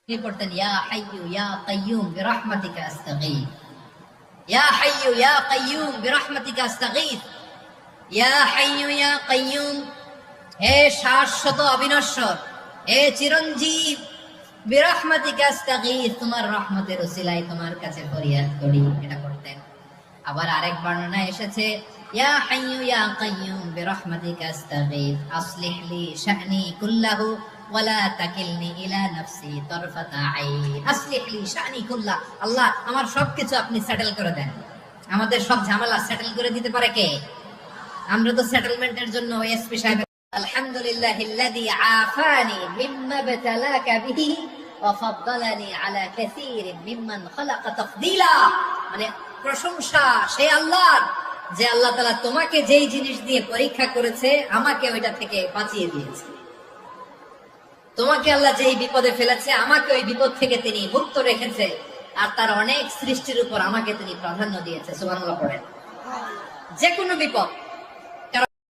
তিনি পড়তেন ইয়া হাইয়্যু ইয়া কাইয়্যুম বিরহমাতিকা আস্তাগীথ, ইয়া হাইয়্যু ইয়া কাইয়্যুম বিরহমাতিকা আস্তাগীথ, ইয়া হাইয়্যু ইয়া কাইয়্যুম, হে শাশ্বত অবিনশ্বর, হে চিরঞ্জীব, বিরহমাতিকা আস্তাগীথ, তোমার রহমতের উসিলায় তোমার কাছে ফরিয়াদ করি। এটা করতেন। আবার আরেক বর্ণনায় এসেছে ইয়া হাইয়্যু ইয়া কাইয়্যুম বিরহমাতিকা আস্তাগীথ আসলিহ লি শা'নি কুল্লাহু ওয়ালা তাকিলনি ইলা নাফসি তারফাতা আইন। আসলিহ লি শা'নি কুল্লাহ, আল্লাহ আমার সবকিছু আপনি সেটেল করে দেন। আমাদের সব ঝামেলা সেটেল করে দিতে পারে কে? আমরা তো সেটেলমেন্টের জন্য এসপি সাহেব আলহামদুলিল্লাহিল্লাযী আফানি মিম্মা বাতালাকা বিহি ওয়া ফাদ্দালানি আলা কাসীরিন মিম্মান খালাকা তাফদীলা। মানে প্রশংসা সেই আল্লাহর, যে আল্লাহ তাআলা তোমাকে যেই জিনিস দিয়ে পরীক্ষা করেছে আমাকে ওইটা থেকে বাঁচিয়ে দিয়েছে। তোমাকে আল্লাহ যেই বিপদে ফেলেছে আমাকে ওই বিপদ থেকে তিনি মুক্ত রেখেছে, আর তার অনেক সৃষ্টির উপর আমাকে তিনি প্রাধান্য দিয়েছে। সুবহানাল্লাহ পড়েন। যে কোনো বিপদ